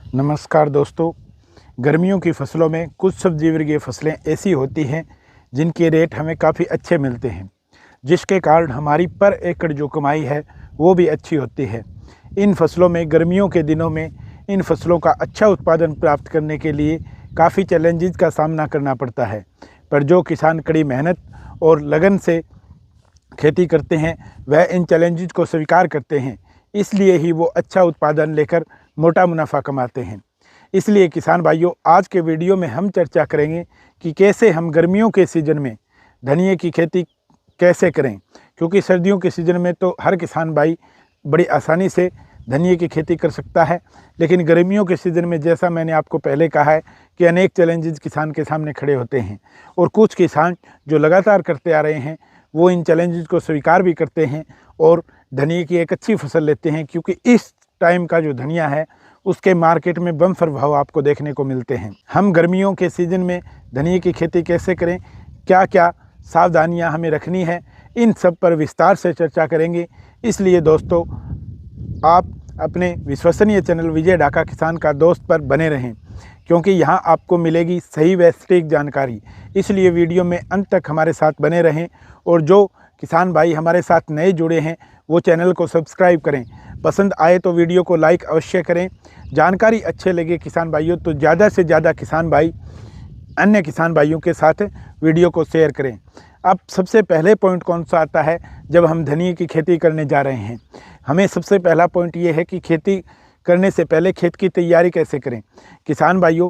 नमस्कार दोस्तों। गर्मियों की फसलों में कुछ सब्जी वर्गीय फसलें ऐसी होती हैं जिनके रेट हमें काफ़ी अच्छे मिलते हैं, जिसके कारण हमारी पर एकड़ जो कमाई है वो भी अच्छी होती है। इन फसलों में गर्मियों के दिनों में इन फसलों का अच्छा उत्पादन प्राप्त करने के लिए काफ़ी चैलेंजेस का सामना करना पड़ता है, पर जो किसान कड़ी मेहनत और लगन से खेती करते हैं वह इन चैलेंजेस को स्वीकार करते हैं, इसलिए ही वो अच्छा उत्पादन लेकर मोटा मुनाफा कमाते हैं। इसलिए किसान भाइयों, आज के वीडियो में हम चर्चा करेंगे कि कैसे हम गर्मियों के सीज़न में धनिये की खेती कैसे करें, क्योंकि सर्दियों के सीज़न में तो हर किसान भाई बड़ी आसानी से धनिये की खेती कर सकता है, लेकिन गर्मियों के सीज़न में जैसा मैंने आपको पहले कहा है कि अनेक चैलेंजेस किसान के सामने खड़े होते हैं, और कुछ किसान जो लगातार करते आ रहे हैं वो इन चैलेंजेस को स्वीकार भी करते हैं और धनिये की एक अच्छी फसल लेते हैं, क्योंकि इस टाइम का जो धनिया है उसके मार्केट में बम्पर भाव आपको देखने को मिलते हैं। हम गर्मियों के सीज़न में धनिये की खेती कैसे करें, क्या क्या सावधानियां हमें रखनी है, इन सब पर विस्तार से चर्चा करेंगे। इसलिए दोस्तों, आप अपने विश्वसनीय चैनल विजय ढाका किसान का दोस्त पर बने रहें, क्योंकि यहां आपको मिलेगी सही व सटीक जानकारी। इसलिए वीडियो में अंत तक हमारे साथ बने रहें, और जो किसान भाई हमारे साथ नए जुड़े हैं वो चैनल को सब्सक्राइब करें। पसंद आए तो वीडियो को लाइक अवश्य करें। जानकारी अच्छे लगे किसान भाइयों तो ज़्यादा से ज़्यादा किसान भाई अन्य किसान भाइयों के साथ वीडियो को शेयर करें। अब सबसे पहले पॉइंट कौन सा आता है जब हम धनिये की खेती करने जा रहे हैं? हमें सबसे पहला पॉइंट ये है कि खेती करने से पहले खेत की तैयारी कैसे करें। किसान भाइयों,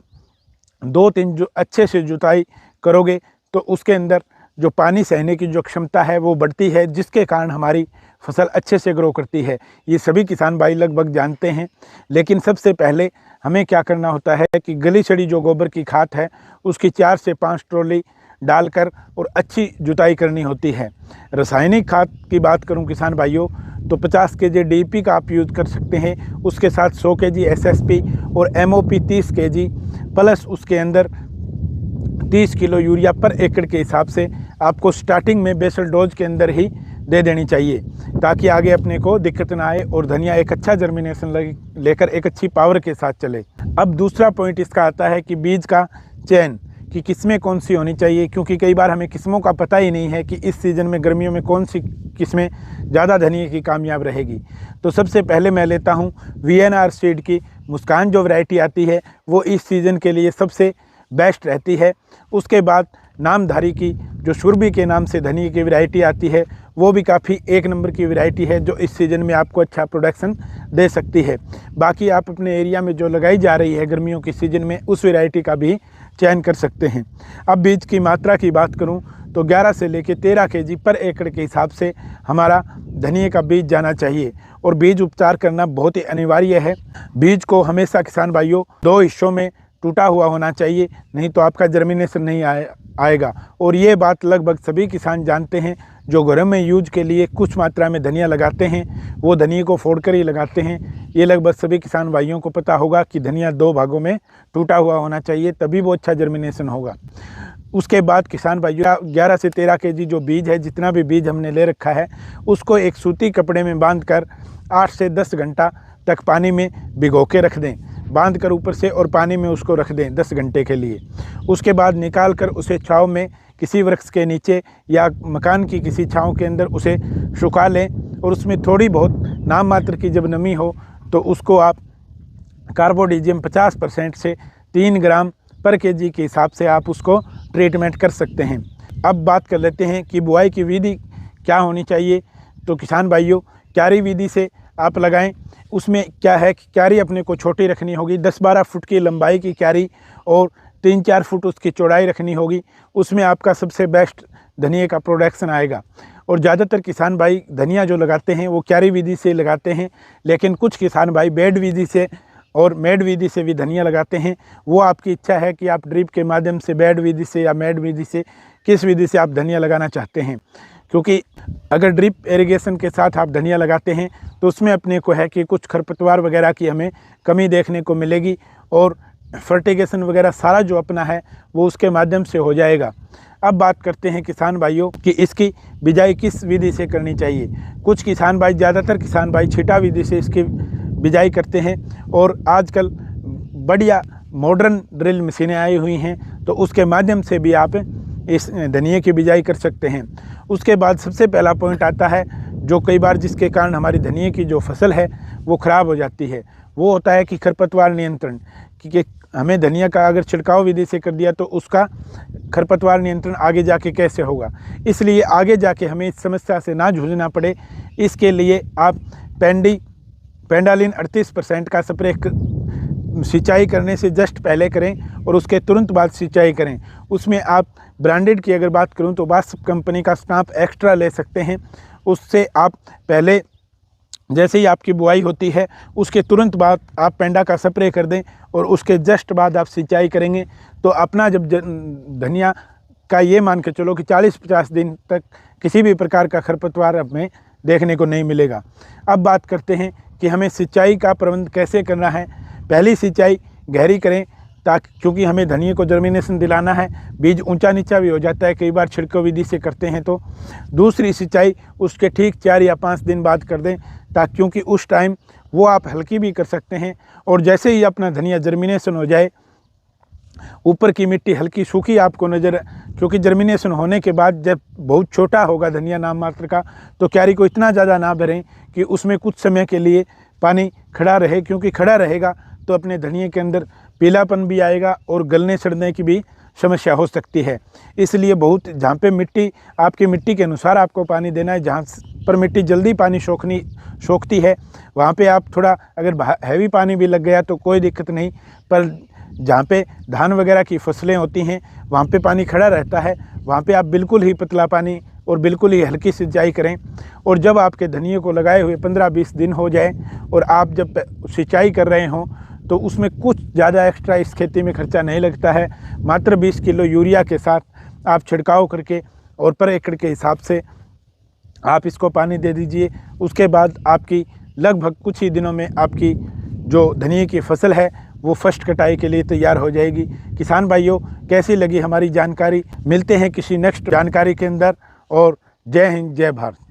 2-3 जो अच्छे से जुताई करोगे तो उसके अंदर जो पानी सहने की जो क्षमता है वो बढ़ती है, जिसके कारण हमारी फसल अच्छे से ग्रो करती है। ये सभी किसान भाई लगभग जानते हैं, लेकिन सबसे पहले हमें क्या करना होता है कि गली सड़ी जो गोबर की खाद है उसकी 4 से 5 ट्रॉली डालकर और अच्छी जुताई करनी होती है। रासायनिक खाद की बात करूं किसान भाइयों तो 50 केजी DAP का आप यूज़ कर सकते हैं, उसके साथ 100 केजी SSP और MOP 30 केजी प्लस उसके अंदर 30 किलो यूरिया पर एकड़ के हिसाब से आपको स्टार्टिंग में बेसल डोज के अंदर ही दे देनी चाहिए, ताकि आगे अपने को दिक्कत ना आए और धनिया एक अच्छा जर्मिनेशन लेकर एक अच्छी पावर के साथ चले। अब दूसरा पॉइंट इसका आता है कि बीज का चयन, कि किस्में कौन सी होनी चाहिए, क्योंकि कई बार हमें किस्मों का पता ही नहीं है कि इस सीज़न में गर्मियों में कौन सी किस्में ज़्यादा धनिये की कामयाब रहेगी। तो सबसे पहले मैं लेता हूँ VNR सीड की मुस्कान जो वैरायटी आती है वो इस सीज़न के लिए सबसे बेस्ट रहती है। उसके बाद नामधारी की जो सुरभि के नाम से धनिये की वैरायटी आती है वो भी काफ़ी एक नंबर की वैरायटी है, जो इस सीज़न में आपको अच्छा प्रोडक्शन दे सकती है। बाकी आप अपने एरिया में जो लगाई जा रही है गर्मियों की सीज़न में उस वैरायटी का भी चयन कर सकते हैं। अब बीज की मात्रा की बात करूं तो 11 से लेकर 13 केजी पर एकड़ के हिसाब से हमारा धनिये का बीज जाना चाहिए, और बीज उपचार करना बहुत ही अनिवार्य है। बीज को हमेशा किसान भाइयों 2 हिस्सों में टूटा हुआ होना चाहिए, नहीं तो आपका जर्मिनेशन नहीं आएगा। और ये बात लगभग सभी किसान जानते हैं जो घरों में यूज के लिए कुछ मात्रा में धनिया लगाते हैं, वो धनिये को फोड़कर ही लगाते हैं। ये लगभग सभी किसान भाइयों को पता होगा कि धनिया 2 भागों में टूटा हुआ होना चाहिए, तभी वो अच्छा जर्मिनेशन होगा। उसके बाद किसान भाइयों 11 से 13 केजी जो बीज है, जितना भी बीज हमने ले रखा है उसको एक सूती कपड़े में बांधकर 8 से 10 घंटा तक पानी में भिगो के रख दें, बांध कर ऊपर से, और पानी में उसको रख दें 10 घंटे के लिए। उसके बाद निकाल कर उसे छाँव में किसी वृक्ष के नीचे या मकान की किसी छाँव के अंदर उसे सुखा लें, और उसमें थोड़ी बहुत नाम मात्र की जब नमी हो तो उसको आप कार्बोडिजियम 50% से 3 ग्राम पर केजी के हिसाब से आप उसको ट्रीटमेंट कर सकते हैं। अब बात कर लेते हैं कि बुआई की विधि क्या होनी चाहिए। तो किसान भाइयों, क्यारी विधि से आप लगाएं। उसमें क्या है कि क्यारी अपने को छोटी रखनी होगी, 10-12 फुट की लंबाई की क्यारी और 3-4 फुट उसकी चौड़ाई रखनी होगी। उसमें आपका सबसे बेस्ट धनिये का प्रोडक्शन आएगा। और ज़्यादातर किसान भाई धनिया जो लगाते हैं वो क्यारी विधि से लगाते हैं, लेकिन कुछ किसान भाई बेड विधि से और मेड विधि से भी धनिया लगाते हैं। वो आपकी इच्छा है कि आप ड्रिप के माध्यम से बेड विधि से या मेड विधि से किस विधि से आप धनिया लगाना चाहते हैं, क्योंकि अगर ड्रिप इरिगेशन के साथ आप धनिया लगाते हैं तो उसमें अपने को है कि कुछ खरपतवार वगैरह की हमें कमी देखने को मिलेगी, और फर्टिगेशन वगैरह सारा जो अपना है वो उसके माध्यम से हो जाएगा। अब बात करते हैं किसान भाइयों कि इसकी बिजाई किस विधि से करनी चाहिए। कुछ किसान भाई, ज़्यादातर किसान भाई छिटा विधि से इसकी बिजाई करते हैं, और आजकल बढ़िया मॉडर्न ड्रिल मशीनें आई हुई हैं, तो उसके माध्यम से भी आप इस धनिए की बिजाई कर सकते हैं। उसके बाद सबसे पहला पॉइंट आता है जो कई बार जिसके कारण हमारी धनिए की जो फसल है वो ख़राब हो जाती है, वो होता है कि खरपतवार नियंत्रण। कि हमें धनिया का अगर छिड़काव विधि से कर दिया तो उसका खरपतवार नियंत्रण आगे जाके कैसे होगा। इसलिए आगे जाके हमें इस समस्या से ना जूझना पड़े, इसके लिए आप पेंडालिन 38% का स्प्रे सिंचाई करने से जस्ट पहले करें और उसके तुरंत बाद सिंचाई करें। उसमें आप ब्रांडेड की अगर बात करूं तो वास्प कंपनी का स्टाम्प एक्स्ट्रा ले सकते हैं। उससे आप पहले जैसे ही आपकी बुआई होती है उसके तुरंत बाद आप पेंडा का स्प्रे कर दें और उसके जस्ट बाद आप सिंचाई करेंगे तो अपना जब धनिया का ये मान के चलो कि 40-50 दिन तक किसी भी प्रकार का खरपतवार हमें देखने को नहीं मिलेगा। अब बात करते हैं कि हमें सिंचाई का प्रबंध कैसे करना है। पहली सिंचाई गहरी करें ताकि, क्योंकि हमें धनिए को जर्मिनेशन दिलाना है, बीज ऊंचा नीचा भी हो जाता है कई बार छिड़काव विधि से करते हैं तो। दूसरी सिंचाई उसके ठीक 4 या 5 दिन बाद कर दें ताकि, क्योंकि उस टाइम वो आप हल्की भी कर सकते हैं। और जैसे ही अपना धनिया जर्मिनेशन हो जाए, ऊपर की मिट्टी हल्की सूखी आपको क्योंकि जर्मिनेशन होने के बाद जब बहुत छोटा होगा धनिया नाम मात्र का, तो क्यारी को इतना ज़्यादा ना भरें कि उसमें कुछ समय के लिए पानी खड़ा रहे, क्योंकि खड़ा रहेगा तो अपने धनिए के अंदर पीलापन भी आएगा और गलने सड़ने की भी समस्या हो सकती है। इसलिए बहुत जहाँ पे मिट्टी आपकी मिट्टी के अनुसार आपको पानी देना है। जहाँ पर मिट्टी जल्दी पानी सोखती है वहाँ पे आप थोड़ा, अगर हैवी पानी भी लग गया तो कोई दिक्कत नहीं, पर जहाँ पे धान वगैरह की फसलें होती हैं वहाँ पे पानी खड़ा रहता है, वहाँ पे आप बिल्कुल ही पतला पानी और बिल्कुल ही हल्की सिंचाई करें। और जब आपके धनिए को लगाए हुए 15-20 दिन हो जाए और आप जब सिंचाई कर रहे हों तो उसमें कुछ ज़्यादा एक्स्ट्रा इस खेती में खर्चा नहीं लगता है। मात्र 20 किलो यूरिया के साथ आप छिड़काव करके और पर एकड़ के हिसाब से आप इसको पानी दे दीजिए। उसके बाद आपकी लगभग कुछ ही दिनों में आपकी जो धनिए की फसल है वो फर्स्ट कटाई के लिए तैयार हो जाएगी। किसान भाइयों, कैसी लगी हमारी जानकारी? मिलते हैं किसी नेक्स्ट जानकारी के अंदर, और जय हिंद जय भारत।